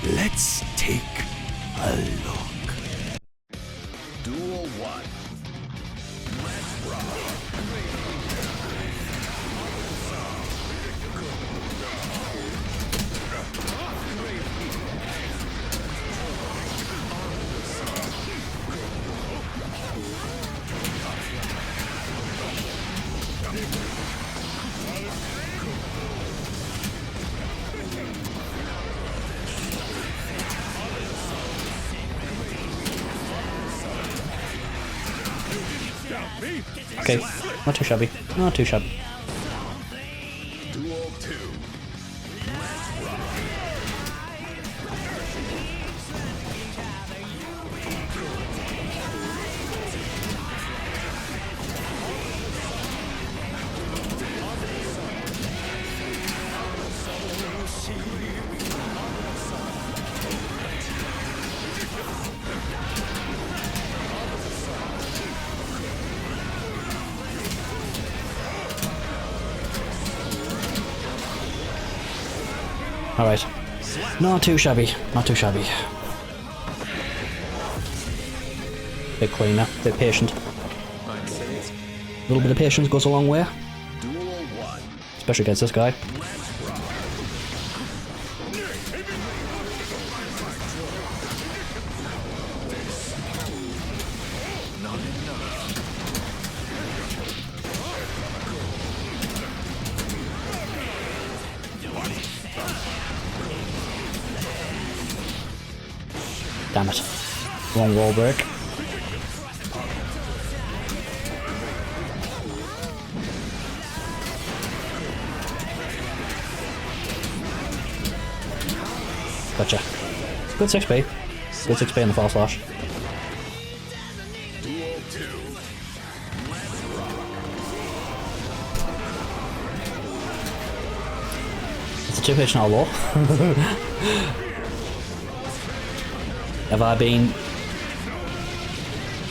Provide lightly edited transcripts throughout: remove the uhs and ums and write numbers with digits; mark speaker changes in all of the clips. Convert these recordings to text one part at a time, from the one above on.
Speaker 1: Let's take a look.
Speaker 2: Duel 1. Let's rock.
Speaker 3: Okay, not too shabby. Not too shabby.
Speaker 2: Duel 2. Let's rock.
Speaker 3: Alright. Not too shabby. Not too shabby. Bit cleaner, bit patient. A little bit of patience goes a long way.
Speaker 2: Duel 1.
Speaker 3: Especially against this guy.
Speaker 2: Let's rock. Not enough.
Speaker 3: Damn it. Wrong wall break. Gotcha. Good 6p. Good 6p in the fall slash.
Speaker 2: Duel 2. Let's rock.
Speaker 3: It's a 2 pitch now low. Have I been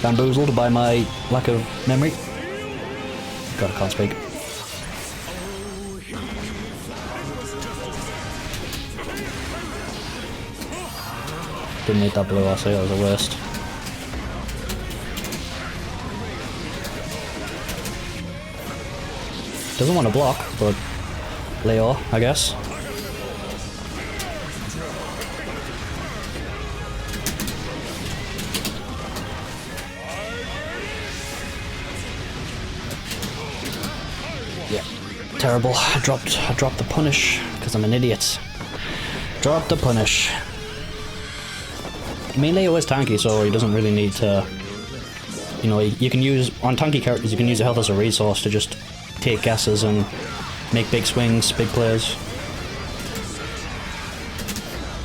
Speaker 3: bamboozled by my lack of memory? God, I can't speak. Didn't need that blue RC, that was the worst. Doesn't want to block, but Leo, I guess. Yeah, terrible. I dropped the punish because I'm an idiot. Drop the punish. I mean, Leo is tanky, so he doesn't really need to. You know, you can use on tanky characters. You can use your health as a resource to just take guesses and make big swings, big plays.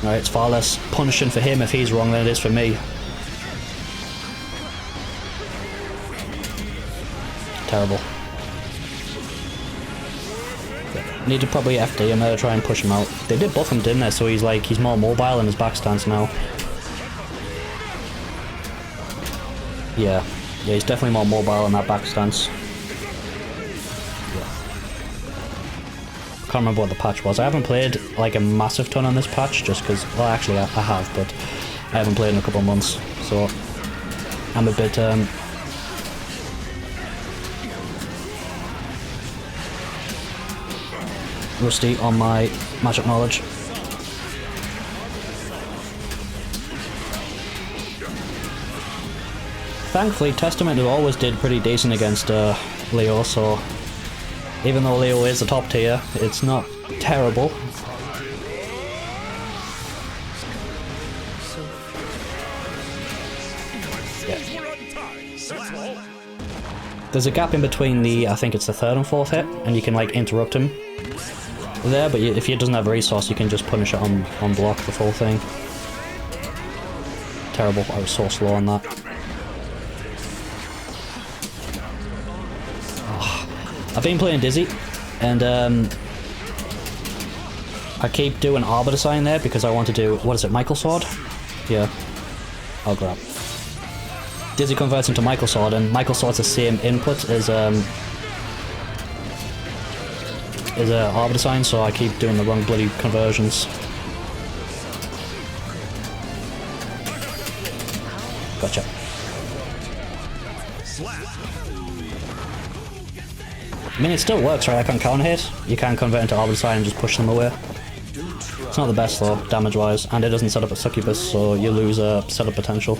Speaker 3: Alright, it's far less punishing for him if he's wrong than it is for me. Terrible. Need to probably FD him to try and push him out. They did buff him, didn't they? So he's more mobile in his back stance now. Yeah, he's definitely more mobile in that back stance. Can't remember what the patch was. I haven't played like a massive ton on this patch just because, well, actually I have, but I haven't played in a couple of months, so I'm a bit rusty on my magic knowledge. Thankfully, Testament always did pretty decent against Leo, so even though Leo is the top tier, it's not terrible. Yeah. There's a gap in between the, I think it's the 3rd and 4th hit, and you can like interrupt him there, but if he doesn't have a resource, you can just punish it on block, the full thing. Terrible, I was so slow on that. I've been playing Dizzy, and I keep doing Arbiter Sign there because I want to do, what is it, Michael Sword? Yeah. Oh crap. Dizzy converts into Michael Sword, and Michael Sword's the same input as Arbiter Sign, so I keep doing the wrong bloody conversions. Gotcha. I mean, it still works, right? I can counter hit. You can convert into Orbital Sign and just push them away. It's not the best though, damage-wise, and it doesn't set up a Succubus, so you lose setup potential.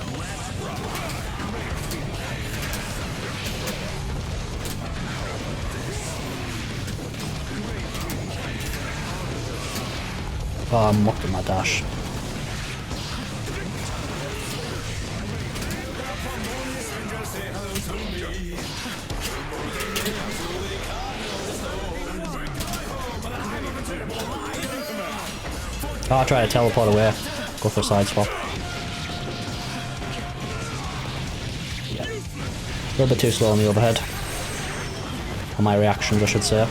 Speaker 3: Oh, I'm mucked in my dash. Oh, I'll try to teleport away. Go for a side swap. Yeah. A little bit too slow on the overhead. On my reactions, I should say.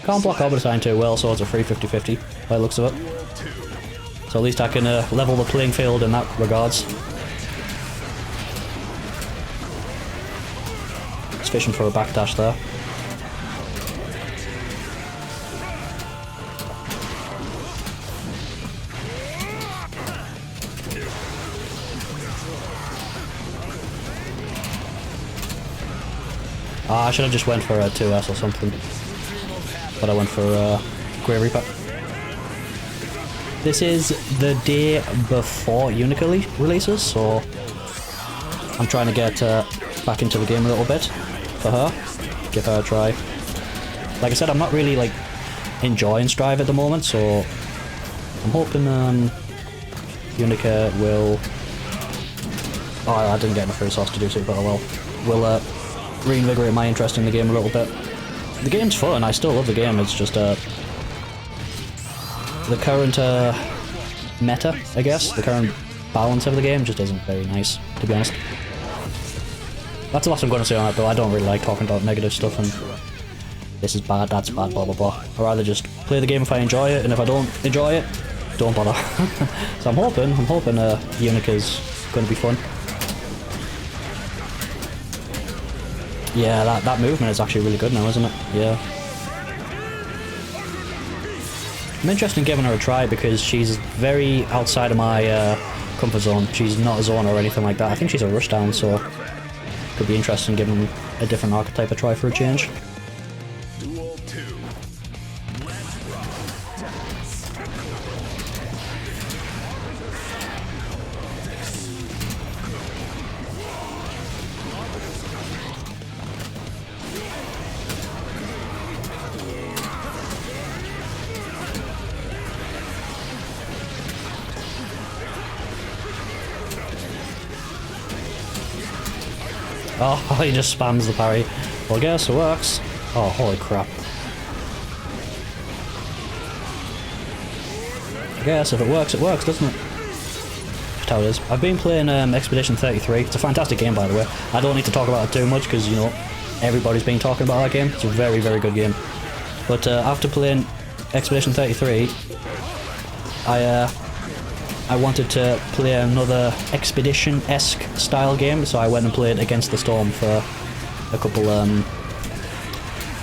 Speaker 3: Can't block Orbital Sign too well, so it's a free 50-50 by the looks of it. So at least I can level the playing field in that regards. Fishing for a backdash there. I should have just went for a 2S or something. But I went for Grey Reaper. This is the day before Unica releases, so I'm trying to get back into the game a little bit. For her, give her a try. Like I said, I'm not really like enjoying Strive at the moment, so I'm hoping Unica will. Oh, I didn't get enough resource to do so, but well, will reinvigorate my interest in the game a little bit. The game's fun. I still love the game. It's just the current meta, I guess, the current balance of the game just isn't very nice, to be honest. That's the last I'm going to say on that though. I don't really like talking about negative stuff and this is bad, that's bad, blah blah blah. I'd rather just play the game if I enjoy it, and if I don't enjoy it, don't bother. So I'm hoping Unica's going to be fun. Yeah, that movement is actually really good now, isn't it? Yeah. I'm interested in giving her a try because she's very outside of my comfort zone. She's not a zone or anything like that. I think she's a rushdown, so could be interesting giving a different archetype a try for a change.
Speaker 2: Duel 2. Let's rock.
Speaker 3: Oh, he just spams the parry. Well, I guess it works. Oh, holy crap. I guess if it works, doesn't it? Just how it is. I've been playing Expedition 33. It's a fantastic game, by the way. I don't need to talk about it too much because, you know, everybody's been talking about that game. It's a very, very good game. But after playing Expedition 33, I wanted to play another Expedition-esque style game, so I went and played Against the Storm for a couple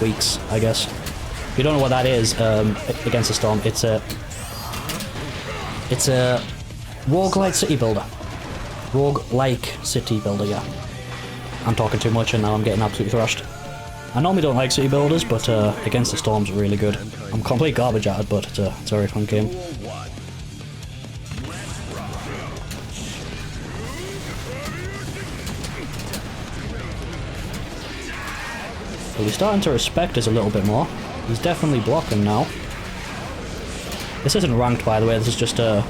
Speaker 3: weeks, I guess. If you don't know what that is, Against the Storm, it's a roguelite city builder. Roguelike city builder, yeah. I'm talking too much and now I'm getting absolutely thrashed. I normally don't like city builders, but Against the Storm's really good. I'm complete garbage at it, but it's a very fun game. Well, he's starting to respect us a little bit more. He's definitely blocking now. This isn't ranked, by the way, this is just a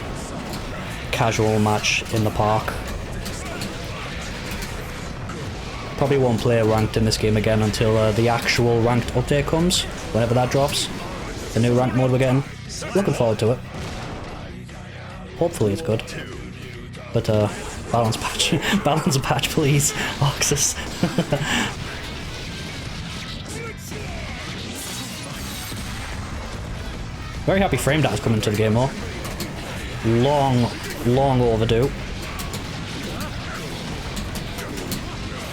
Speaker 3: casual match in the park. Probably won't play ranked in this game again until the actual ranked update comes, whenever that drops. The new ranked mode we're getting. Looking forward to it. Hopefully it's good. But balance patch. Balance a patch, please, Oxus. Very happy Frame Dance coming to the game though. Long overdue.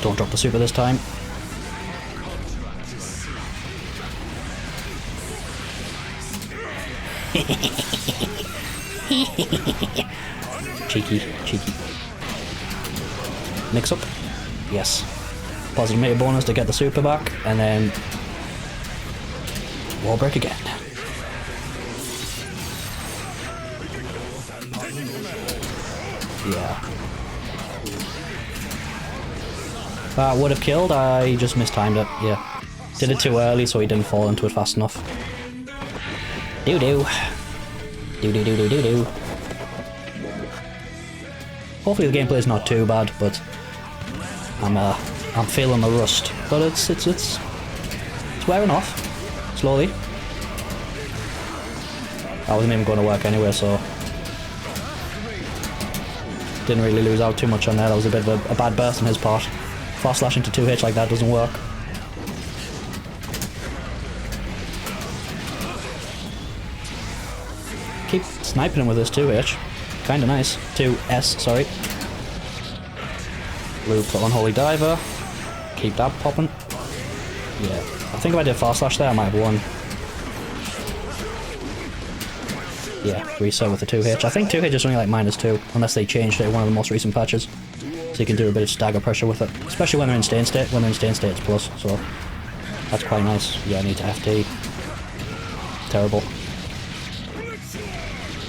Speaker 3: Don't drop the super this time. Cheeky, cheeky. Mix up. Yes. Positive meter bonus to get the super back, and then wall break again. Yeah. That would have killed, I just mistimed it, yeah. Did it too early so he didn't fall into it fast enough. Doo-doo. Doo-doo-doo-doo-doo-doo. Hopefully the gameplay is not too bad, but I'm feeling the rust. But it's wearing off. Slowly. I wasn't even going to work anyway, so didn't really lose out too much on there. That was a bit of a bad burst on his part. Fast slash into 2H like that doesn't work. Keep sniping him with this 2H. Kinda nice. 2S, sorry. Loop the Unholy Diver. Keep that popping. Yeah. I think if I did fast slash there I might have won. Yeah, reset with the 2H. I think 2H is only like -2, unless they changed it in one of the most recent patches. So you can do a bit of stagger pressure with it. Especially when they're in stay state. When they're in stay state it's plus, so that's quite nice. Yeah, I need to FD. Terrible.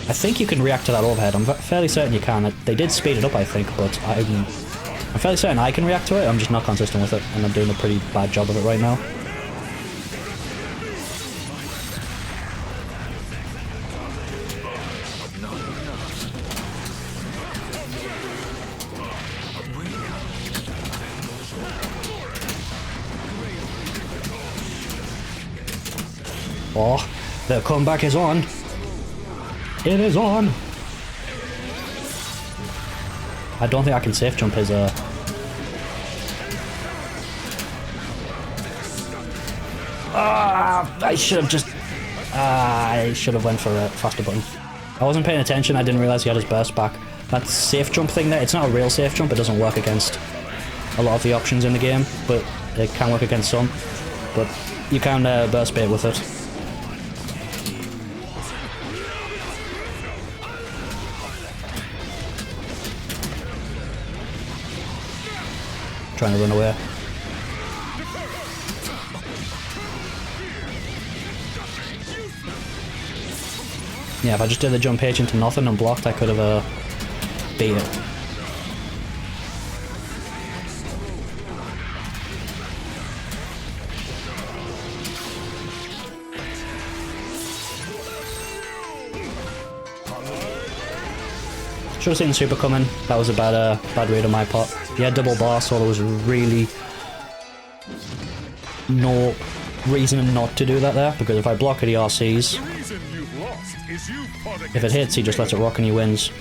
Speaker 3: I think you can react to that overhead. I'm fairly certain you can. They did speed it up, I think, but I'm fairly certain I can react to it. I'm just not consistent with it, and I'm doing a pretty bad job of it right now. Oh, the comeback is on. It is on. I don't think I can safe jump his I should have just I should have went for a faster button. I wasn't paying attention. I didn't realize he had his burst back. That safe jump thing there, it's not a real safe jump. It doesn't work against a lot of the options in the game, but it can work against some. But you can burst bait with it. Trying to run away. Yeah, if I just did the jump H into nothing and blocked, I could have beat it. Should have seen the super coming. That was a bad read on my part. He had double bar, so there was really no reason not to do that there, because if I block at ERCs, if it hits, he just lets it rock and he wins.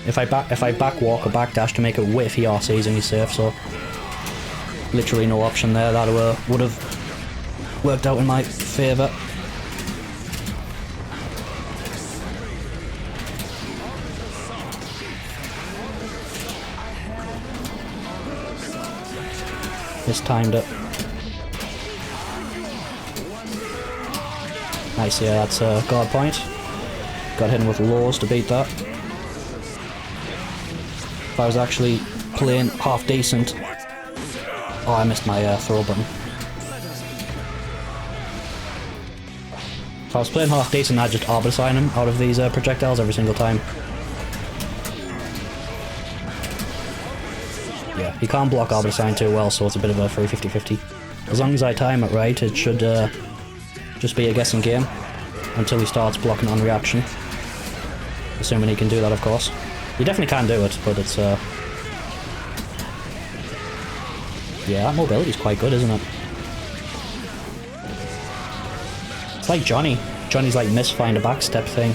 Speaker 3: If I back walk or back dash to make it whiff ERCs and he's safe, so literally no option there. That would have worked out in my favour. Mistimed it. Nice, yeah, that's a guard point. Got hit with lows to beat that. If I was actually playing half decent... Oh, I missed my throw button. If I was playing half decent, I'd just arbiter sign him out of these projectiles every single time. Yeah, he can't block arbiter sign too well, so it's a bit of a free 50-50. As long as I time it right, it should just be a guessing game until he starts blocking on reaction. Assuming he can do that, of course. He definitely can do it, but it's yeah, that mobility's quite good, isn't it? It's like Johnny. Johnny's like misfind a backstep thing.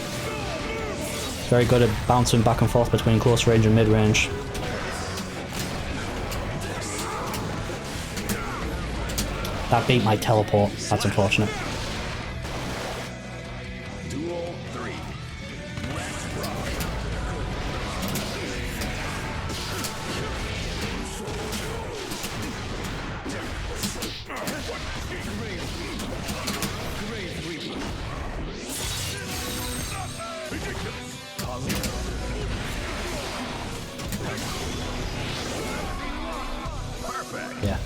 Speaker 3: Very good at bouncing back and forth between close range and mid range. That beat my teleport. That's unfortunate.
Speaker 2: Duel 3. Let's rock.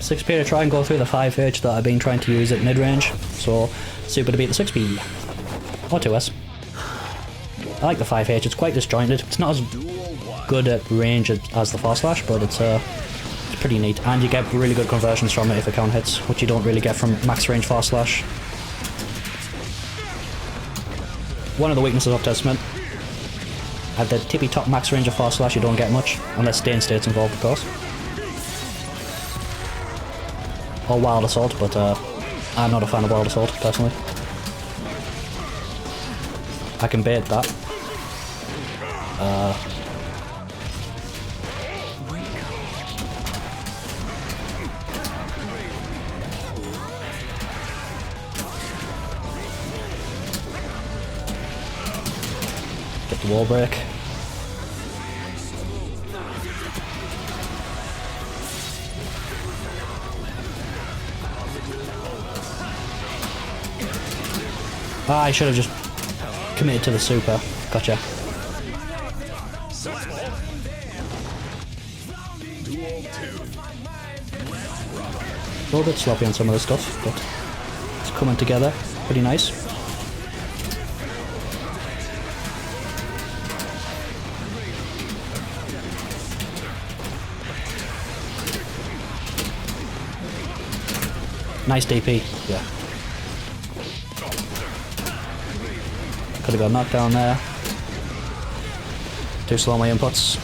Speaker 3: 6p to try and go through the 5h that I've been trying to use at mid-range. So, super to beat the 6p. Or 2s. I like the 5h, it's quite disjointed. It's not as good at range as the Fast Slash, but it's pretty neat. And you get really good conversions from it if it count hits, which you don't really get from max range Fast Slash. One of the weaknesses of Testament. At the tippy top max range of Fast Slash you don't get much, unless Stay State's involved, of course. Or Wild Assault, but I'm not a fan of Wild Assault, personally. I can bait that. Get the wall break. Ah, I should have just committed to the super. Gotcha. A little bit sloppy on some of the stuff, but it's coming together. Pretty nice. Nice DP, yeah. Could have got knocked down there. Too slow my inputs.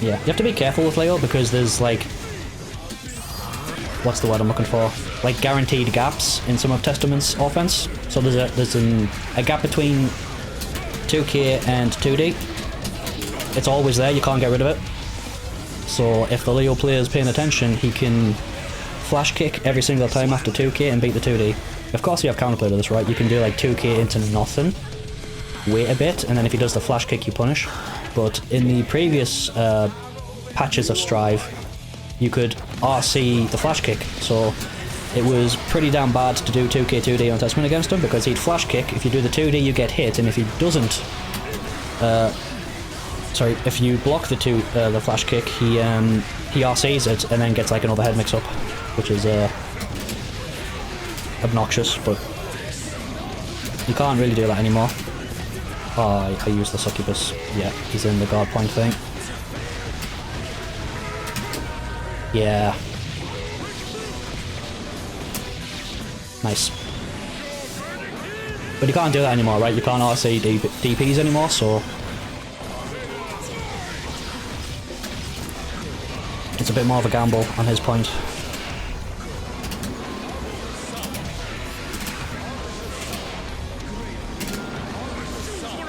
Speaker 3: Yeah, you have to be careful with Leo because there's like... What's the word I'm looking for? Like guaranteed gaps in some of Testament's offense. So there's a gap between 2k and 2D. It's always there, you can't get rid of it. So if the Leo player is paying attention, he can flash kick every single time after 2k and beat the 2D. Of course you have counterplay to this, right? You can do like 2k into nothing, wait a bit, and then if he does the flash kick you punish. But in the previous patches of Strive, you could RC the flash kick, so it was pretty damn bad to do 2k 2D on Testament against him because he'd flash kick, if you do the 2D you get hit, and if he doesn't, sorry, if you block the flash kick, he RCs it and then gets like an overhead mix up, which is obnoxious, but you can't really do that anymore. Oh, I used the succubus. Yeah, he's in the guard point thing. Yeah. Nice. But you can't do that anymore, right? You can't RC DPs anymore, so... It's a bit more of a gamble on his point.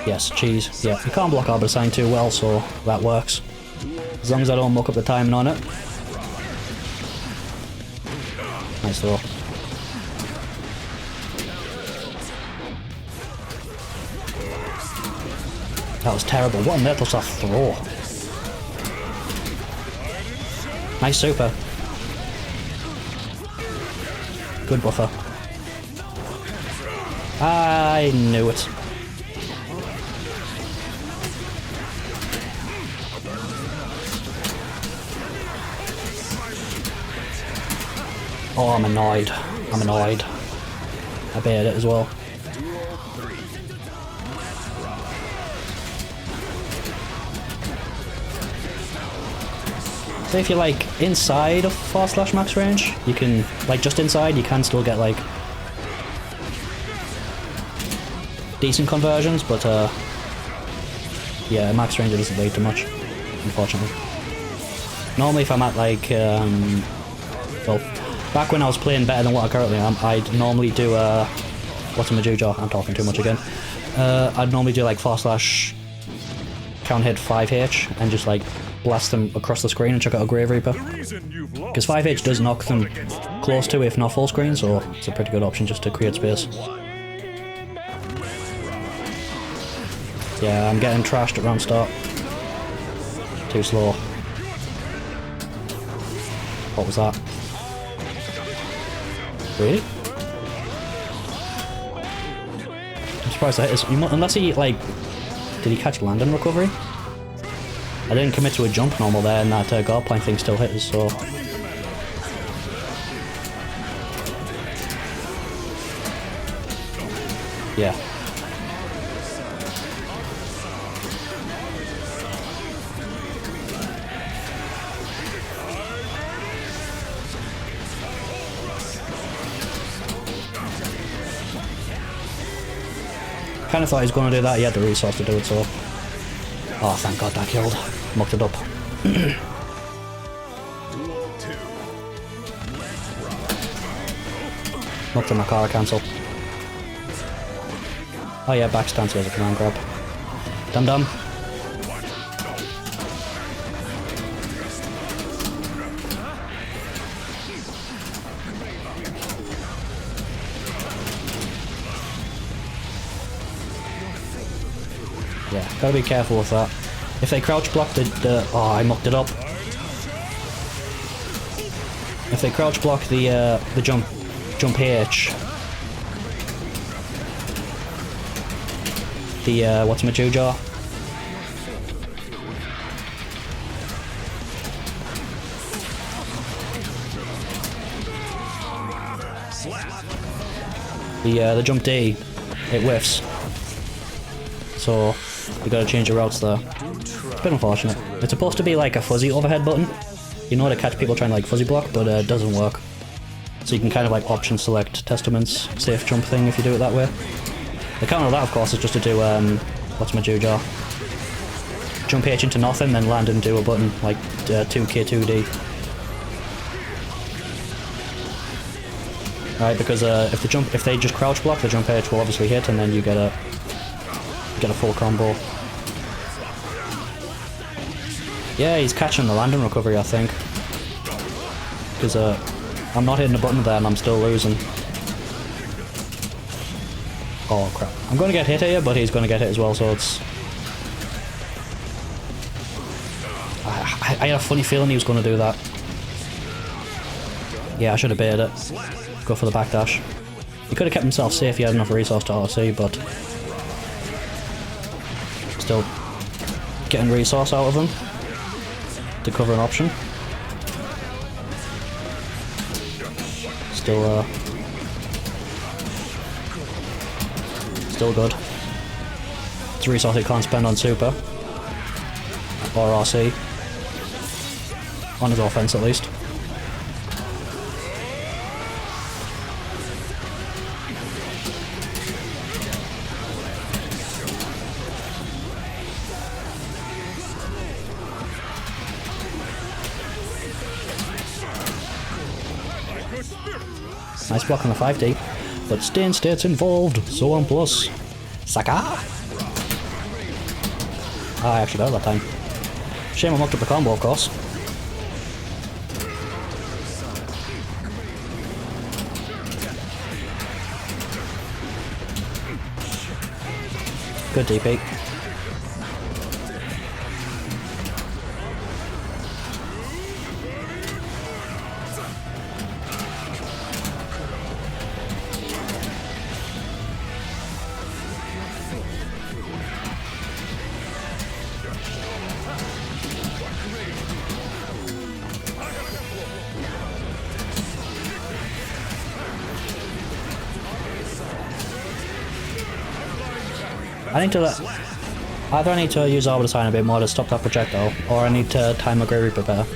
Speaker 3: Yes, cheese. Yeah, you can't block Arbiter Sign too well, so that works. As long as I don't muck up the timing on it. Nice throw. That was terrible. What a Metal-Soft throw. Nice super. Good buffer. I knew it. Oh, I'm annoyed. I'm annoyed. I baited it as well. So if you're like inside of Fast Slash max range, you can, like just inside, you can still get like decent conversions, but yeah, max range it doesn't lead to much, unfortunately. Normally if I'm at like, well, back when I was playing better than what I currently am, I'd normally do, what's a Majuja? I'm talking too much again. I'd normally do like Fast Slash count hit 5H and just like blast them across the screen and chuck out a Grave Reaper. Because 5H does knock them close to, if not full screen, so it's a pretty good option just to create space. Yeah, I'm getting trashed at round start. Too slow. What was that? Really? I'm surprised that is. Unless he, like... Did he catch landing recovery? I didn't commit to a jump normal there, and that guard point thing still hit us, so... Yeah. Kind of thought he was going to do that. He had the resource to do it, so... Oh, thank God that killed. Mucked it up.
Speaker 2: Duel 2.
Speaker 3: Mucked the Makara cancel. Oh yeah, back stance was a command grab. Dum dum. Yeah, gotta be careful with that. If they crouch block the oh, I mucked it up. If they crouch block the jump H, the what's my jaw? The jump D, it whiffs. So you gotta change your routes there. It's a bit unfortunate. It's supposed to be like a fuzzy overhead button, you know, to catch people trying to like fuzzy block, but it doesn't work. So you can kind of like option select Testament's safe jump thing if you do it that way. The counter of that, of course, is just to do what's my jaw? Jump H into nothing, then land and do a button like 2K2D. Right, because if they just crouch block, the jump H will obviously hit, and then you get a full combo. Yeah, he's catching the landing recovery, I think. Because I'm not hitting the button there and I'm still losing. Oh crap. I'm going to get hit here, but he's going to get hit as well, so it's... I had a funny feeling he was going to do that. Yeah, I should have baited it. Go for the backdash. He could have kept himself safe, he had enough resource to RC, but... Still getting resource out of him to cover an option. Still good. It's a resource he can't spend on super or RC on his offense at least. Nice block on the 5D, but Stain State's involved, so on plus. Saka! I actually got it that time. Shame I mucked up the combo, of course. Good DP. Either I need to use Arbiter Sign a bit more to stop that projectile, or I need to time my Grave Reaper better.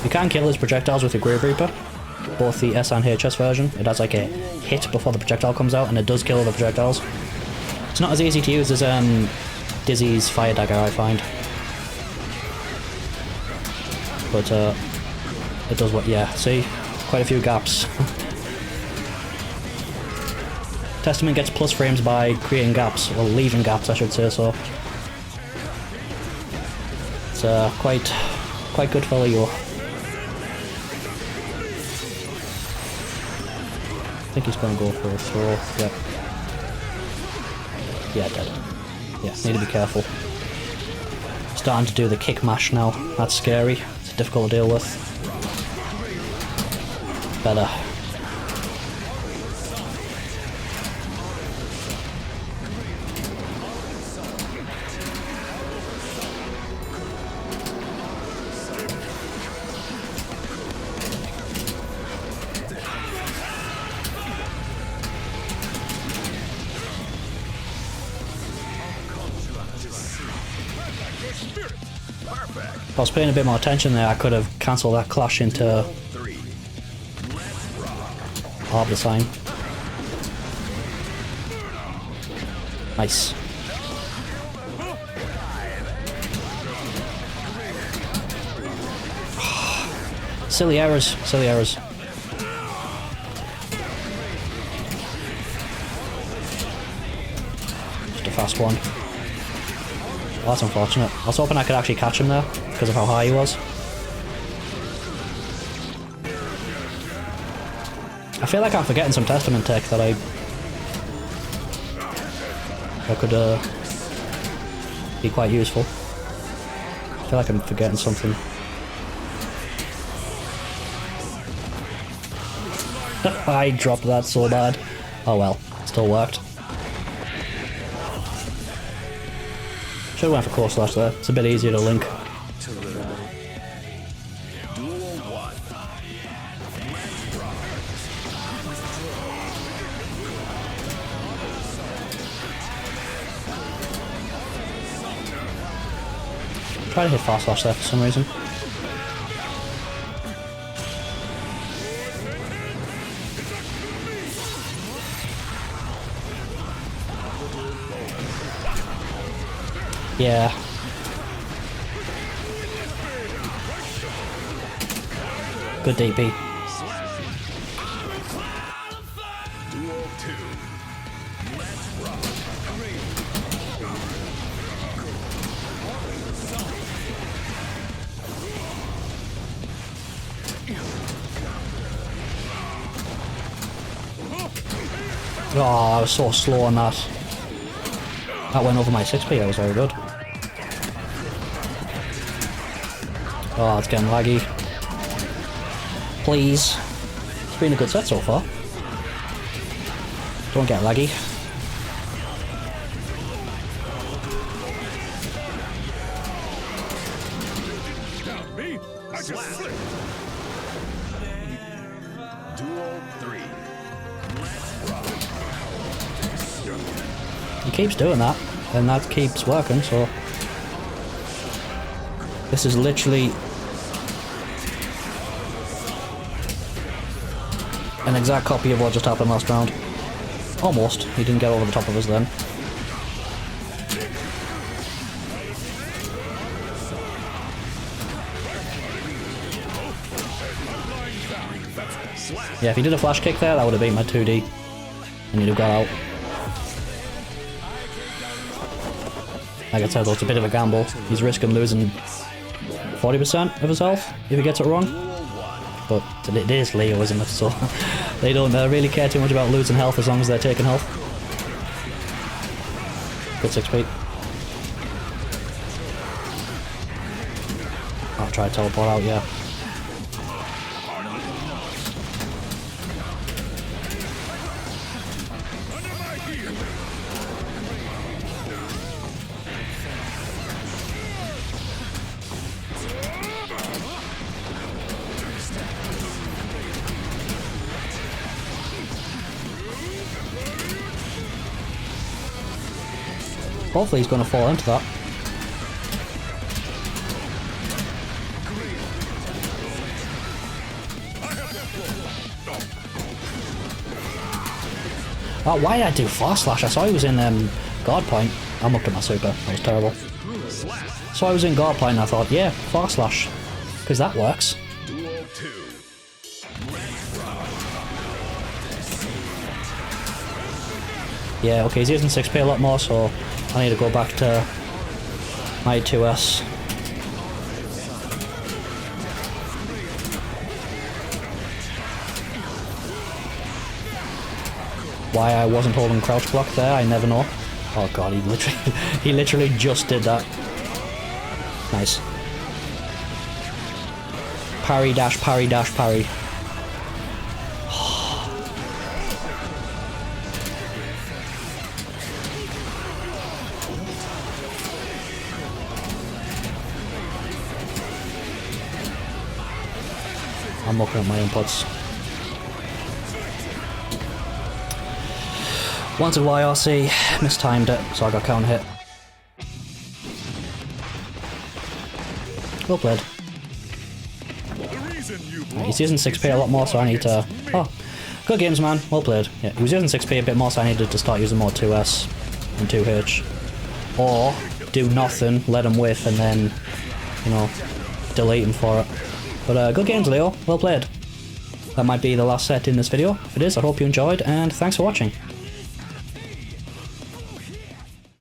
Speaker 3: You can kill his projectiles with your Grave Reaper, both the S and HS version. It has like a hit before the projectile comes out, and it does kill the projectiles. It's not as easy to use as Dizzy's Fire Dagger, I find. But it does what, yeah, see? Quite a few gaps. Testament gets plus frames by creating gaps, or leaving gaps I should say, so it's quite good for Leo. I think he's going to go for a throw, yep. Yeah, dead. Yeah, need to be careful. Starting to do the kick mash now, that's scary, it's difficult to deal with. Better. If I was paying a bit more attention there, I could have cancelled that clash into
Speaker 2: 3. Let's rock.
Speaker 3: Arbiter Sign. Nice. Silly errors, silly errors. Just a fast one. Well, that's unfortunate. I was hoping I could actually catch him there, because of how high he was. I feel like I'm forgetting some Testament tech that I could be quite useful. I feel like I'm forgetting something. I dropped that so bad. Oh well, still worked. Should've went for Core Slash there. It's a bit easier to link.
Speaker 2: Duel 1.
Speaker 3: Try to hit Fast Slash there for some reason. Yeah. Good DP.
Speaker 2: Duel 2. Let's rock.
Speaker 3: Oh, I was so slow on that. That went over my 6p, that was very good. Oh, it's getting laggy. Please. It's been a good set so far. Don't get laggy.
Speaker 2: Me? I just slipped. Duel 3. Let's rock.
Speaker 3: He keeps doing that, and that keeps working, so... This is literally... an exact copy of what just happened last round. Almost. He didn't get over the top of us then. Yeah, if he did a flash kick there, that would have been my 2D. And he'd have got out. Like I said though, it's a bit of a gamble. He's risking losing 40% of his health if he gets it wrong. But it is Leo, isn't it? So they don't really care too much about losing health as long as they're taking health. Good 6 feet. I'll try to teleport out, yeah. Hopefully he's going to fall into that. Oh, why did I do Fast Slash? I saw he was in Guard Point. I'm up to my super. That was terrible. So I was in Guard Point and I thought, yeah, Fast Slash. Because that works.
Speaker 2: Duel 2.
Speaker 3: Yeah, okay, he's using 6p a lot more, so I need to go back to my 2S. Why I wasn't holding crouch block there, I never know. Oh god, he literally just did that. Nice. Parry dash, parry dash, parry. I'm looking at my inputs. Wanted YRC, mistimed it, so I got counter hit. Well played.
Speaker 2: The reason you've
Speaker 3: He's using 6p a lot more, so I need to... Oh, good games, man. Well played. Yeah, he was using 6p a bit more, so I needed to start using more 2S and 2H. Or do nothing, let him whiff, and then, you know, delete him for it. But good games, Leo. Well played. That might be the last set in this video. If it is, I hope you enjoyed, and thanks for watching.